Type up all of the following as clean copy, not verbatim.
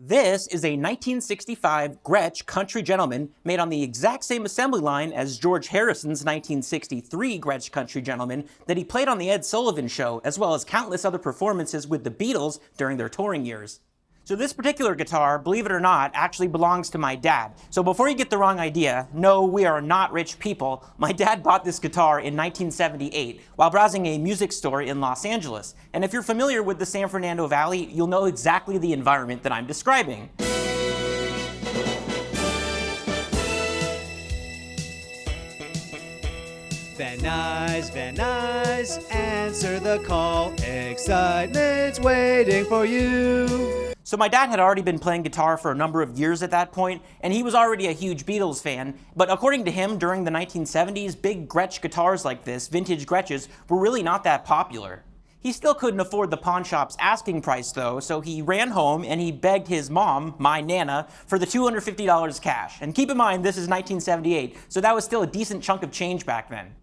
This is a 1965 Gretsch Country Gentleman made on the exact same assembly line as George Harrison's 1963 Gretsch Country Gentleman that he played on the Ed Sullivan Show, as well as countless other performances with the Beatles during their touring years. So this particular guitar, believe it or not, actually belongs to my dad. So before you get the wrong idea, no, we are not rich people. My dad bought this guitar in 1978 while browsing a music store in Los Angeles. And if you're familiar with the San Fernando Valley, you'll know exactly the environment that I'm describing. Van Nuys, answer the call. Excitement's waiting for you. So my dad had already been playing guitar for a number of years at that point, and he was already a huge Beatles fan, but according to him, during the 1970s, big Gretsch guitars like this, vintage Gretsches, were really not that popular. He still couldn't afford the pawn shop's asking price though, so he ran home and he begged his mom, my Nana, for the $250 cash. And keep in mind, this is 1978, so that was still a decent chunk of change back then.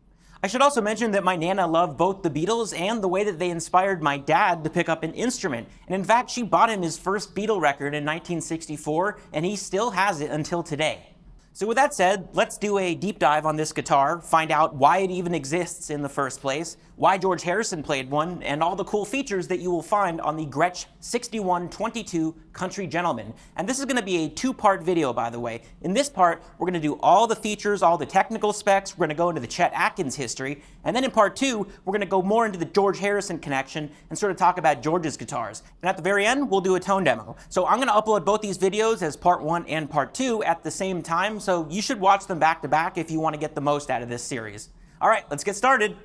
I should also mention that my Nana loved both the Beatles and the way that they inspired my dad to pick up an instrument. And in fact, she bought him his first Beatle record in 1964, and he still has it until today. So with that said, let's do a deep dive on this guitar, find out why it even exists in the first place, why George Harrison played one, and all the cool features that you will find on the Gretsch 6122 Country Gentleman. And this is going to be a two-part video, by the way. In this part, we're going to do all the features, all the technical specs, we're going to go into the Chet Atkins history, and then in part two, we're going to go more into the George Harrison connection and sort of talk about George's guitars. And at the very end, we'll do a tone demo. So I'm going to upload both these videos as part one and part two at the same time, so you should watch them back to back if you want to get the most out of this series. All right, let's get started.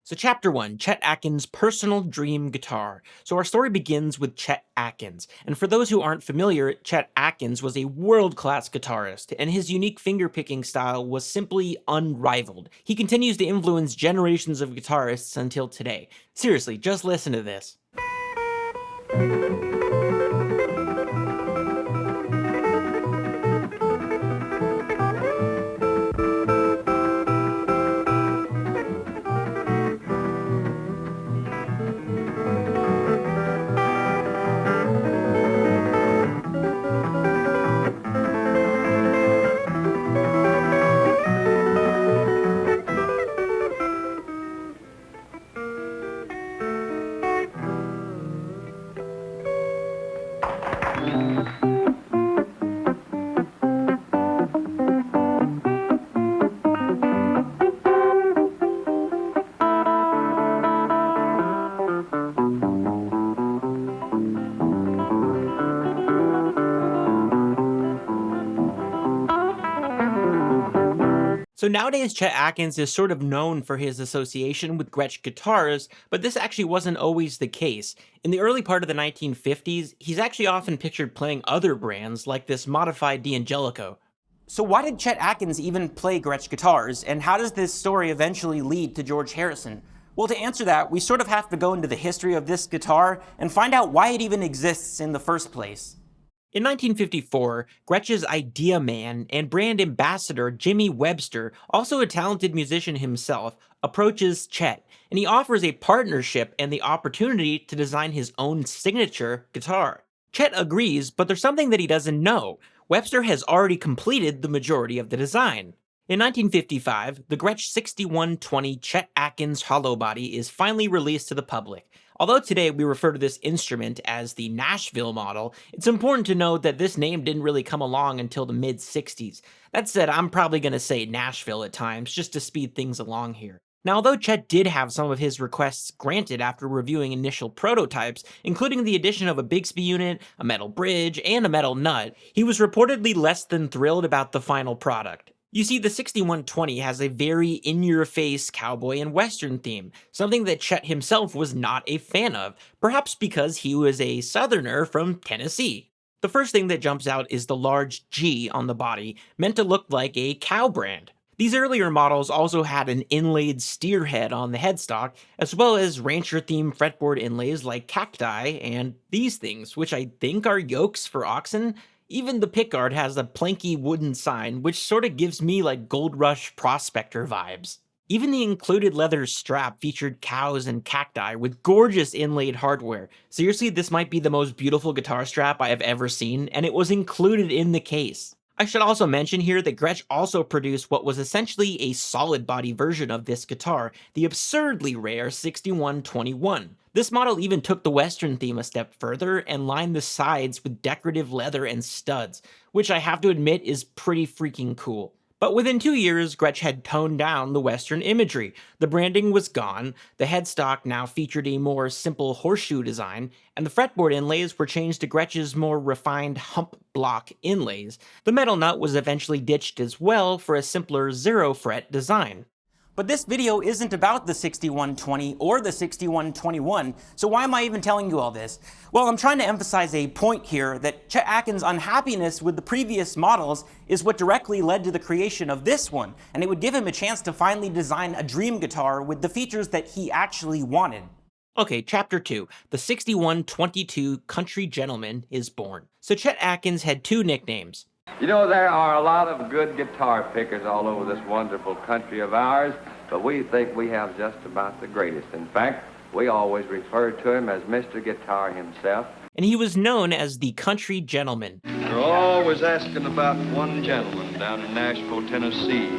So Chapter 1, Chet Atkins' personal dream guitar. So our story begins with Chet Atkins. And for those who aren't familiar, Chet Atkins was a world-class guitarist, and his unique finger-picking style was simply unrivaled. He continues to influence generations of guitarists until today. Seriously, just listen to this. So nowadays, Chet Atkins is sort of known for his association with Gretsch guitars, but this actually wasn't always the case. In the early part of the 1950s, he's actually often pictured playing other brands, like this modified D'Angelico. So why did Chet Atkins even play Gretsch guitars, and how does this story eventually lead to George Harrison? Well, to answer that, we sort of have to go into the history of this guitar and find out why it even exists in the first place. In 1954, Gretsch's idea man and brand ambassador Jimmy Webster, also a talented musician himself, approaches Chet, and he offers a partnership and the opportunity to design his own signature guitar. Chet agrees, but there's something that he doesn't know. Webster has already completed the majority of the design. In 1955, the Gretsch 6120 Chet Atkins hollow body is finally released to the public. Although today we refer to this instrument as the Nashville model, it's important to note that this name didn't really come along until the mid-60s. That said, I'm probably going to say Nashville at times, just to speed things along here. Now, although Chet did have some of his requests granted after reviewing initial prototypes, including the addition of a Bixby unit, a metal bridge, and a metal nut, he was reportedly less than thrilled about the final product. You see, the 6120 has a very in-your-face cowboy and western theme, something that Chet himself was not a fan of, perhaps because he was a southerner from Tennessee. The first thing that jumps out is the large G on the body, meant to look like a cow brand. These earlier models also had an inlaid steer head on the headstock, as well as rancher-themed fretboard inlays like cacti and these things, which I think are yokes for oxen. Even the pickguard has a planky wooden sign, which sort of gives me like Gold Rush prospector vibes. Even the included leather strap featured cows and cacti with gorgeous inlaid hardware. Seriously, this might be the most beautiful guitar strap I have ever seen, and it was included in the case. I should also mention here that Gretsch also produced what was essentially a solid body version of this guitar, the absurdly rare 6121. This model even took the Western theme a step further and lined the sides with decorative leather and studs, which I have to admit is pretty freaking cool. But within 2 years, Gretsch had toned down the Western imagery. The branding was gone, the headstock now featured a more simple horseshoe design, and the fretboard inlays were changed to Gretsch's more refined hump block inlays. The metal nut was eventually ditched as well for a simpler zero-fret design. But this video isn't about the 6120 or the 6121, so why am I even telling you all this? Well, I'm trying to emphasize a point here that Chet Atkins' unhappiness with the previous models is what directly led to the creation of this one, and it would give him a chance to finally design a dream guitar with the features that he actually wanted. Okay, Chapter 2, the 6122 Country Gentleman is born. So Chet Atkins had two nicknames. You know, there are a lot of good guitar pickers all over this wonderful country of ours, but we think we have just about the greatest. In fact, we always refer to him as Mr. Guitar himself. And he was known as the Country Gentleman. They're always asking about one gentleman down in Nashville, Tennessee.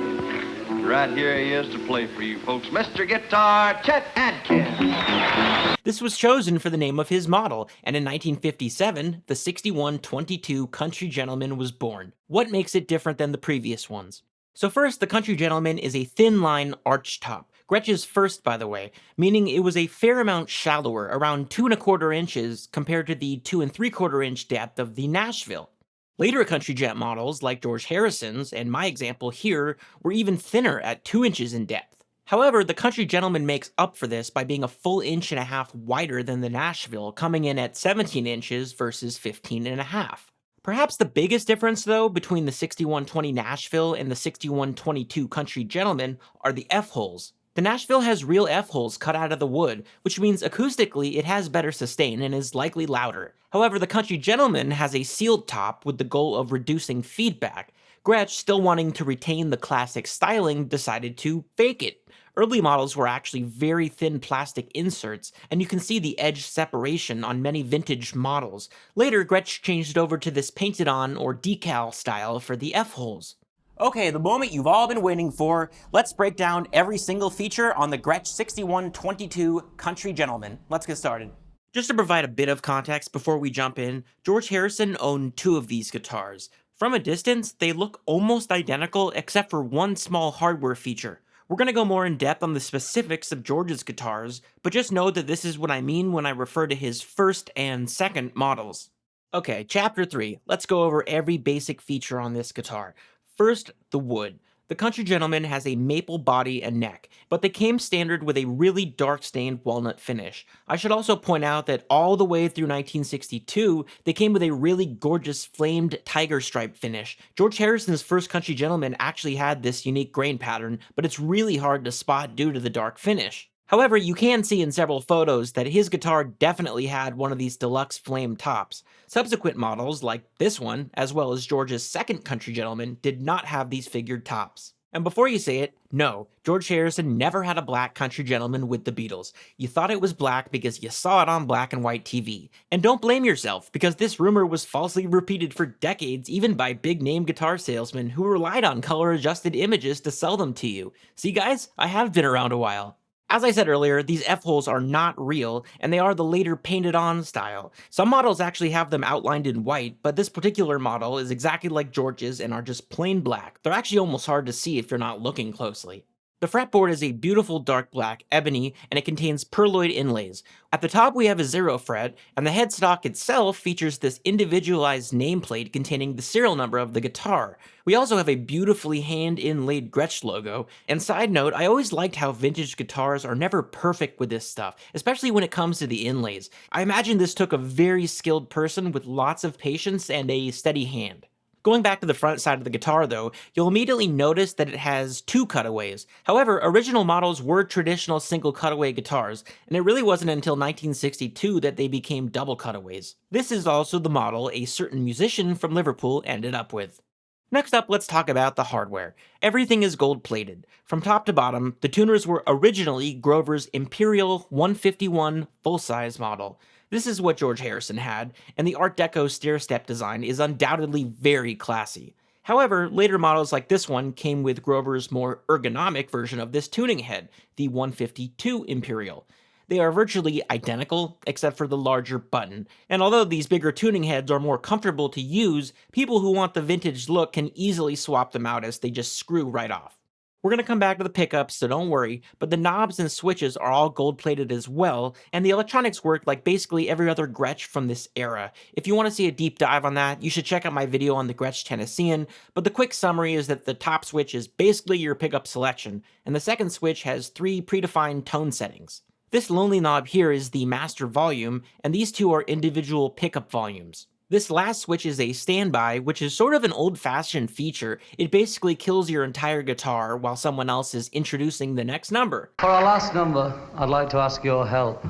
Right here he is to play for you folks, Mr. Guitar, Chet Atkins. This was chosen for the name of his model, and in 1957, the 6122 Country Gentleman was born. What makes it different than the previous ones? So first, the Country Gentleman is a thin-line arch top. Gretsch's first, by the way, meaning it was a fair amount shallower, around 2 1/4 inches compared to the 2 3/4 inch depth of the Nashville. Later Country Gent models, like George Harrison's, and my example here, were even thinner at 2 inches in depth. However, the Country Gentleman makes up for this by being a full 1.5 inches wider than the Nashville, coming in at 17 inches versus 15.5. Perhaps the biggest difference, though, between the 6120 Nashville and the 6122 Country Gentleman are the F-holes. The Nashville has real F-holes cut out of the wood, which means acoustically it has better sustain and is likely louder. However, the Country Gentleman has a sealed top with the goal of reducing feedback. Gretsch, still wanting to retain the classic styling, decided to fake it. Early models were actually very thin plastic inserts, and you can see the edge separation on many vintage models. Later, Gretsch changed it over to this painted-on or decal style for the F-holes. Okay, the moment you've all been waiting for, let's break down every single feature on the Gretsch 6122 Country Gentleman. Let's get started. Just to provide a bit of context before we jump in, George Harrison owned 2 of these guitars. From a distance, they look almost identical except for one small hardware feature. We're going to go more in depth on the specifics of George's guitars, but just know that this is what I mean when I refer to his first and second models. Okay, Chapter 3. Let's go over every basic feature on this guitar. First, the wood. The Country Gentleman has a maple body and neck, but they came standard with a really dark stained walnut finish. I should also point out that all the way through 1962, they came with a really gorgeous flamed tiger stripe finish. George Harrison's first Country Gentleman actually had this unique grain pattern, but it's really hard to spot due to the dark finish. However, you can see in several photos that his guitar definitely had one of these deluxe flame tops. Subsequent models, like this one, as well as George's second Country Gentleman, did not have these figured tops. And before you say it, no, George Harrison never had a black Country Gentleman with the Beatles. You thought it was black because you saw it on black and white TV. And don't blame yourself, because this rumor was falsely repeated for decades, even by big-name guitar salesmen who relied on color-adjusted images to sell them to you. See guys, I have been around a while. As I said earlier, these F-holes are not real, and they are the later painted-on style. Some models actually have them outlined in white, but this particular model is exactly like George's and are just plain black. They're actually almost hard to see if you're not looking closely. The fretboard is a beautiful dark black ebony, and it contains pearloid inlays. At the top we have a 0 fret, and the headstock itself features this individualized nameplate containing the serial number of the guitar. We also have a beautifully hand-inlaid Gretsch logo, and side note, I always liked how vintage guitars are never perfect with this stuff, especially when it comes to the inlays. I imagine this took a very skilled person with lots of patience and a steady hand. Going back to the front side of the guitar though, you'll immediately notice that it has 2 cutaways. However, original models were traditional single cutaway guitars, and it really wasn't until 1962 that they became double cutaways. This is also the model a certain musician from Liverpool ended up with. Next up, let's talk about the hardware. Everything is gold-plated. From top to bottom, the tuners were originally Grover's Imperial 151 full-size model. This is what George Harrison had, and the Art Deco stair-step design is undoubtedly very classy. However, later models like this one came with Grover's more ergonomic version of this tuning head, the 152 Imperial. They are virtually identical, except for the larger button, and although these bigger tuning heads are more comfortable to use, people who want the vintage look can easily swap them out as they just screw right off. We're going to come back to the pickups, so don't worry, but the knobs and switches are all gold-plated as well, and the electronics work like basically every other Gretsch from this era. If you want to see a deep dive on that, you should check out my video on the Gretsch Tennessean, but the quick summary is that the top switch is basically your pickup selection, and the second switch has 3 predefined tone settings. This lonely knob here is the master volume, and these two are individual pickup volumes. This last switch is a standby, which is sort of an old-fashioned feature. It basically kills your entire guitar while someone else is introducing the next number. For our last number, I'd like to ask your help.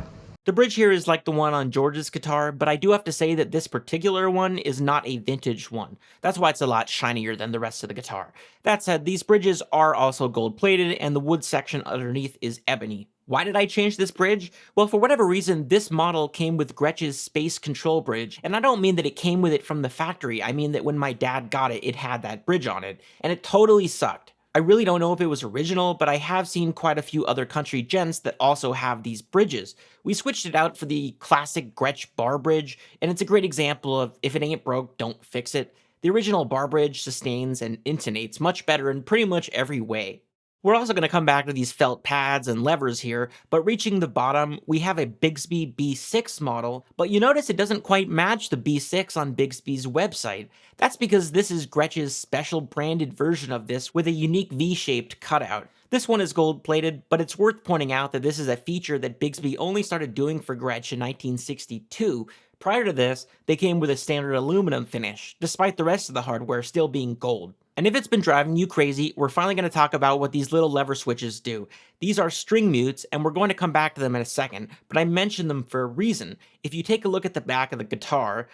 The bridge here is like the one on George's guitar, but I do have to say that this particular one is not a vintage one. That's why it's a lot shinier than the rest of the guitar. That said, these bridges are also gold-plated, and the wood section underneath is ebony. Why did I change this bridge? Well, for whatever reason, this model came with Gretsch's Space Control Bridge, and I don't mean that it came with it from the factory, I mean that when my dad got it, it had that bridge on it, and it totally sucked. I really don't know if it was original, but I have seen quite a few other country gents that also have these bridges. We switched it out for the classic Gretsch bar bridge, and it's a great example of if it ain't broke, don't fix it. The original bar bridge sustains and intonates much better in pretty much every way. We're also going to come back to these felt pads and levers here, but reaching the bottom, we have a Bigsby B6 model, but you notice it doesn't quite match the B6 on Bigsby's website. That's because this is Gretsch's special branded version of this with a unique V-shaped cutout. This one is gold-plated, but it's worth pointing out that this is a feature that Bigsby only started doing for Gretsch in 1962. Prior to this, they came with a standard aluminum finish, despite the rest of the hardware still being gold. And if it's been driving you crazy, we're finally going to talk about what these little lever switches do. These are string mutes, and we're going to come back to them in a second, but I mentioned them for a reason. If you take a look at the back of the guitar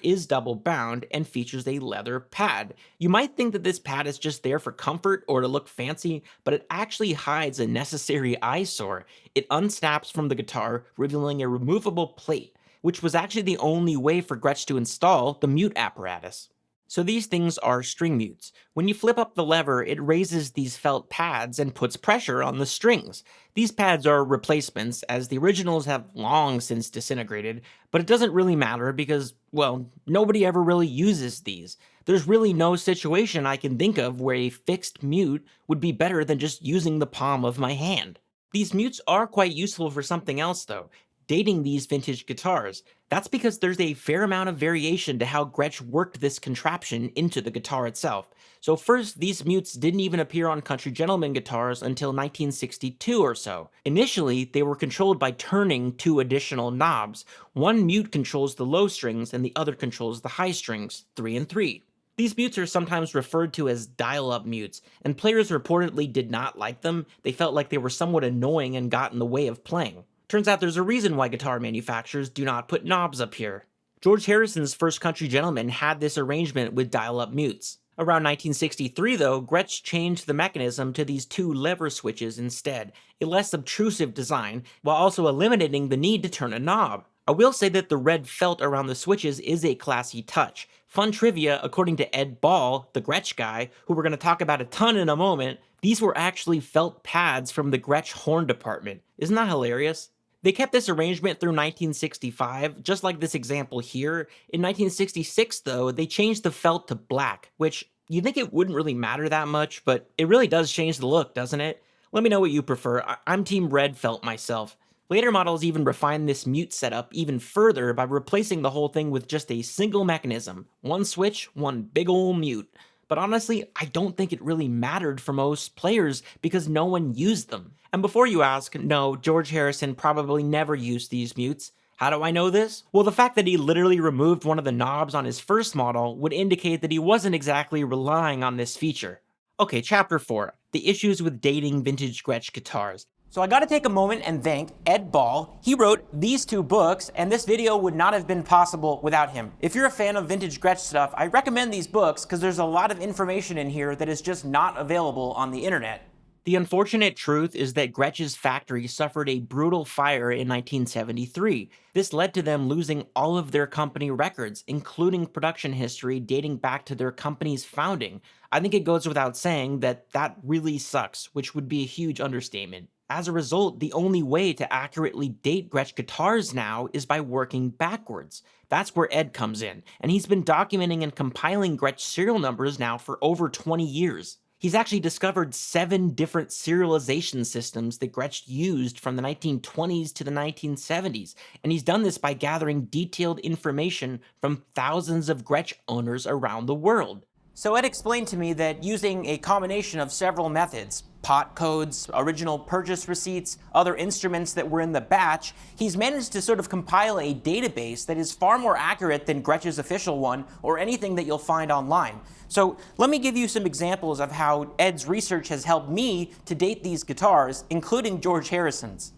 is double bound and features a leather pad. You might think that this pad is just there for comfort or to look fancy, but it actually hides a necessary eyesore. It unsnaps from the guitar, revealing a removable plate, which was actually the only way for Gretsch to install the mute apparatus. So these things are string mutes. When you flip up the lever, it raises these felt pads and puts pressure on the strings. These pads are replacements, as the originals have long since disintegrated, but it doesn't really matter because, well, nobody ever really uses these. There's really no situation I can think of where a fixed mute would be better than just using the palm of my hand. These mutes are quite useful for something else though. Dating these vintage guitars. That's because there's a fair amount of variation to how Gretsch worked this contraption into the guitar itself. So first, these mutes didn't even appear on Country Gentleman guitars until 1962 or so. Initially, they were controlled by turning 2 additional knobs. One mute controls the low strings and the other controls the high strings, 3 and 3. These mutes are sometimes referred to as dial-up mutes, and players reportedly did not like them. They felt like they were somewhat annoying and got in the way of playing. Turns out there's a reason why guitar manufacturers do not put knobs up here. George Harrison's first Country Gentleman had this arrangement with dial-up mutes. Around 1963 though, Gretsch changed the mechanism to these 2 lever switches instead, a less obtrusive design, while also eliminating the need to turn a knob. I will say that the red felt around the switches is a classy touch. Fun trivia, according to Ed Ball, the Gretsch guy, who we're going to talk about a ton in a moment, these were actually felt pads from the Gretsch horn department. Isn't that hilarious? They kept this arrangement through 1965, just like this example here. In 1966, though, they changed the felt to black, which you'd think it wouldn't really matter that much, but it really does change the look, doesn't it? Let me know what you prefer. I'm team red felt myself. Later models even refined this mute setup even further by replacing the whole thing with just a single mechanism. One switch, one big ol' mute. But honestly, I don't think it really mattered for most players because no one used them. And before you ask, no, George Harrison probably never used these mutes. How do I know this? Well, the fact that he literally removed one of the knobs on his first model would indicate that he wasn't exactly relying on this feature. Okay, chapter 4, the issues with dating vintage Gretsch guitars. So I gotta take a moment and thank Ed Ball. He wrote these two books, and this video would not have been possible without him. If you're a fan of vintage Gretsch stuff, I recommend these books because there's a lot of information in here that is just not available on the internet. The unfortunate truth is that Gretsch's factory suffered a brutal fire in 1973. This led to them losing all of their company records, including production history dating back to their company's founding. I think it goes without saying that that really sucks, which would be a huge understatement. As a result, the only way to accurately date Gretsch guitars now is by working backwards. That's where Ed comes in, and he's been documenting and compiling Gretsch serial numbers now for over 20 years. He's actually discovered 7 different serialization systems that Gretsch used from the 1920s to the 1970s, and he's done this by gathering detailed information from thousands of Gretsch owners around the world. So Ed explained to me that using a combination of several methods, pot codes, original purchase receipts, other instruments that were in the batch, he's managed to sort of compile a database that is far more accurate than Gretsch's official one or anything that you'll find online. So let me give you some examples of how Ed's research has helped me to date these guitars, including George Harrison's.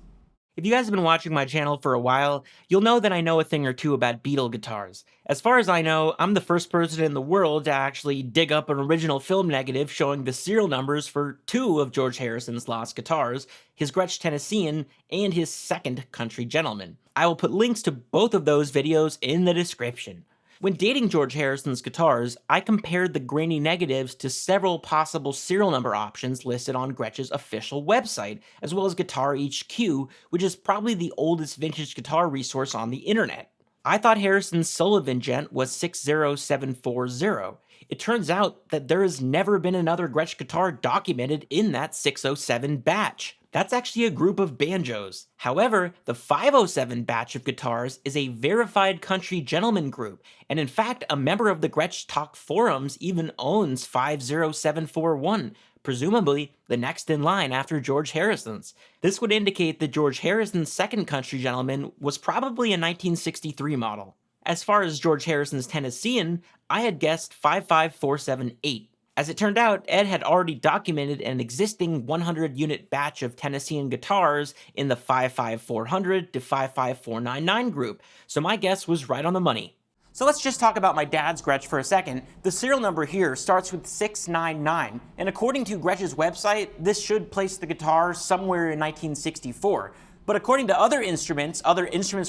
If you guys have been watching my channel for a while, you'll know that I know a thing or two about Beatle guitars. As far as I know, I'm the first person in the world to actually dig up an original film negative showing the serial numbers for 2 of George Harrison's lost guitars, his Gretsch Tennessean and his second Country Gentleman. I will put links to both of those videos in the description. When dating George Harrison's guitars, I compared the grainy negatives to several possible serial number options listed on Gretsch's official website, as well as Guitar HQ, which is probably the oldest vintage guitar resource on the internet. I thought Harrison's Sullivan Gent was 60740. It turns out that there has never been another Gretsch guitar documented in that 607 batch. That's actually a group of banjos. However, the 507 batch of guitars is a verified Country Gentleman group, and in fact, a member of the Gretsch Talk forums even owns 50741, presumably the next in line after George Harrison's. This would indicate that George Harrison's second Country Gentleman was probably a 1963 model. As far as George Harrison's Tennessean, I had guessed 55478. As it turned out, Ed had already documented an existing 100-unit batch of Tennessean guitars in the 55400 to 55499 group, so my guess was right on the money. So let's just talk about my dad's Gretsch for a second. The serial number here starts with 699, and according to Gretsch's website, this should place the guitar somewhere in 1964. But according to other instruments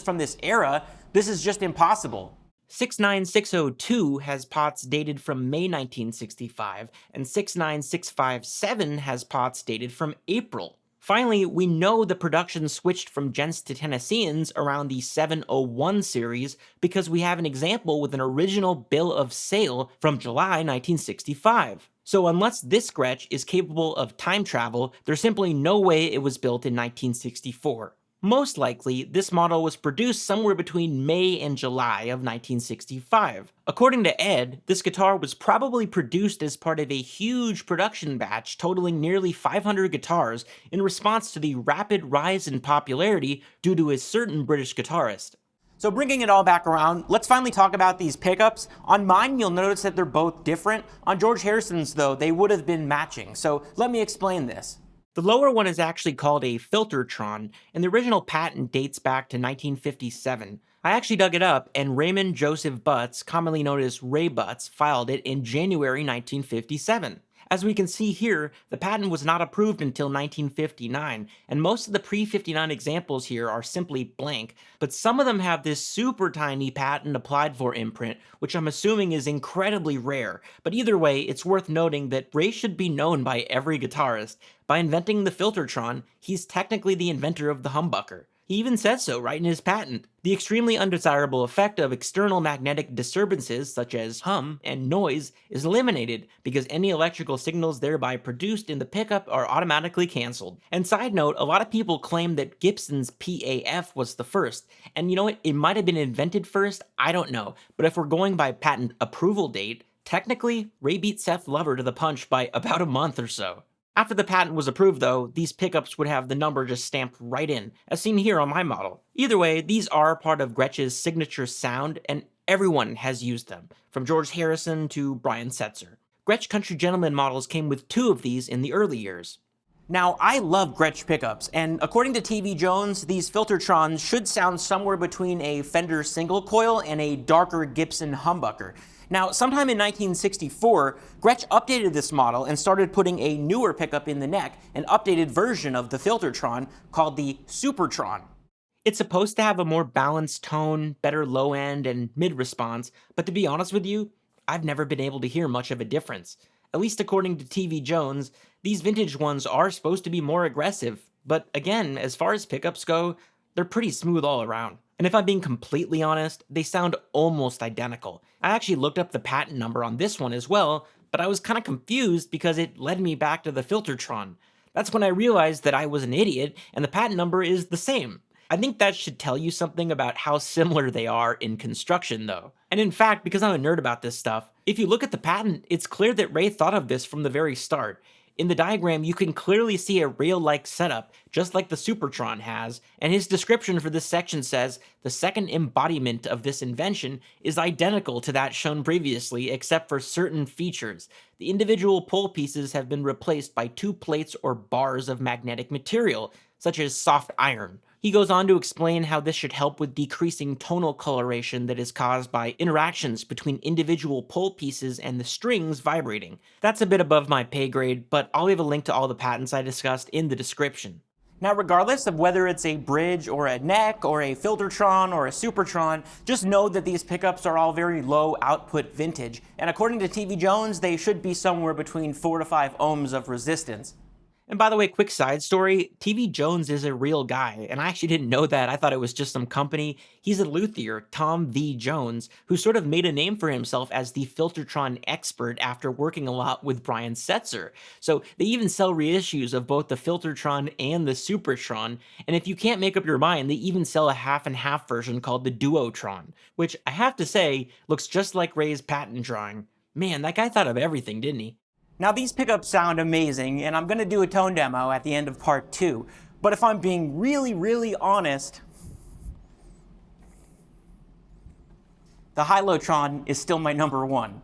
from this era, this is just impossible. 69602 has pots dated from May 1965, and 69657 has pots dated from April. Finally, we know the production switched from Gents to Tennesseans around the 701 series because we have an example with an original bill of sale from July 1965. So unless this Gretsch is capable of time travel, there's simply no way it was built in 1964. Most likely, this model was produced somewhere between May and July of 1965. According to Ed, this guitar was probably produced as part of a huge production batch totaling nearly 500 guitars in response to the rapid rise in popularity due to a certain British guitarist. So bringing it all back around, let's finally talk about these pickups. On mine, you'll notice that they're both different. On George Harrison's, though, they would have been matching. So let me explain this. The lower one is actually called a HiLo'tron, and the original patent dates back to 1957. I actually dug it up, and Raymond Joseph Butts, commonly known as Ray Butts, filed it in January 1957. As we can see here, the patent was not approved until 1959, and most of the pre-59 examples here are simply blank, but some of them have this super tiny patent applied for imprint, which I'm assuming is incredibly rare. But either way, it's worth noting that Ray should be known by every guitarist. By inventing the HiLo'tron, he's technically the inventor of the humbucker. He even says so right in his patent. The extremely undesirable effect of external magnetic disturbances such as hum and noise is eliminated because any electrical signals thereby produced in the pickup are automatically cancelled. And side note, a lot of people claim that Gibson's PAF was the first, and you know what, it might have been invented first, I don't know, but if we're going by patent approval date, technically, Ray beat Seth Lover to the punch by about a month or so. After the patent was approved, though, these pickups would have the number just stamped right in, as seen here on my model. Either way, these are part of Gretsch's signature sound, and everyone has used them, from George Harrison to Brian Setzer. Gretsch Country Gentleman models came with 2 of these in the early years. Now, I love Gretsch pickups, and according to TV Jones, these Filtertrons should sound somewhere between a Fender single coil and a darker Gibson humbucker. Now, sometime in 1964, Gretsch updated this model and started putting a newer pickup in the neck, an updated version of the Filtertron called the Supertron. It's supposed to have a more balanced tone, better low end and mid response, but to be honest with you, I've never been able to hear much of a difference. At least according to TV Jones, these vintage ones are supposed to be more aggressive, but again, as far as pickups go, they're pretty smooth all around. And if I'm being completely honest, they sound almost identical. I actually looked up the patent number on this one as well, but I was kind of confused because it led me back to the Filtertron. That's when I realized that I was an idiot and the patent number is the same. I think that should tell you something about how similar they are in construction though. And in fact, because I'm a nerd about this stuff, if you look at the patent, it's clear that Ray thought of this from the very start. In the diagram, you can clearly see a rail-like setup, just like the Supertron has, and his description for this section says, the second embodiment of this invention is identical to that shown previously, except for certain features. The individual pole pieces have been replaced by two plates or bars of magnetic material, such as soft iron. He goes on to explain how this should help with decreasing tonal coloration that is caused by interactions between individual pole pieces and the strings vibrating. That's a bit above my pay grade, but I'll leave a link to all the patents I discussed in the description. Now, regardless of whether it's a bridge or a neck or a Filtertron or a Supertron, just know that these pickups are all very low output vintage, and according to TV Jones, they should be somewhere between 4 to 5 ohms of resistance. And by the way, quick side story, TV Jones is a real guy, and I actually didn't know that. I thought it was just some company. He's a luthier, Tom V. Jones, who sort of made a name for himself as the Filtertron expert after working a lot with Brian Setzer. So they even sell reissues of both the Filtertron and the Supertron, and if you can't make up your mind, they even sell a half and half version called the Duotron, which I have to say looks just like Ray's patent drawing. Man, that guy thought of everything, didn't he? Now, these pickups sound amazing, and I'm going to do a tone demo at the end of part 2. But if I'm being really honest, the HiLo'tron is still my number 1.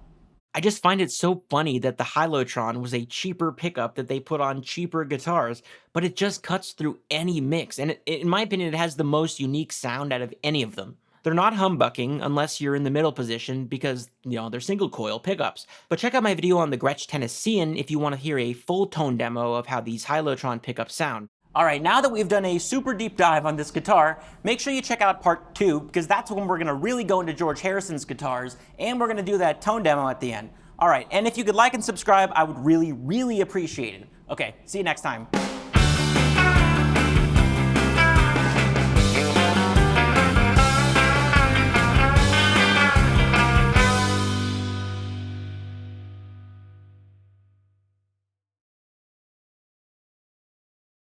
I just find it so funny that the HiLo'tron was a cheaper pickup that they put on cheaper guitars, but it just cuts through any mix, and in my opinion, it has the most unique sound out of any of them. They're not humbucking unless you're in the middle position because, they're single coil pickups. But check out my video on the Gretsch Tennessean if you want to hear a full tone demo of how these HiLo'tron pickups sound. Alright, now that we've done a super deep dive on this guitar, make sure you check out part 2 because that's when we're going to really go into George Harrison's guitars and we're going to do that tone demo at the end. Alright, and if you could like and subscribe, I would really appreciate it. Okay, see you next time.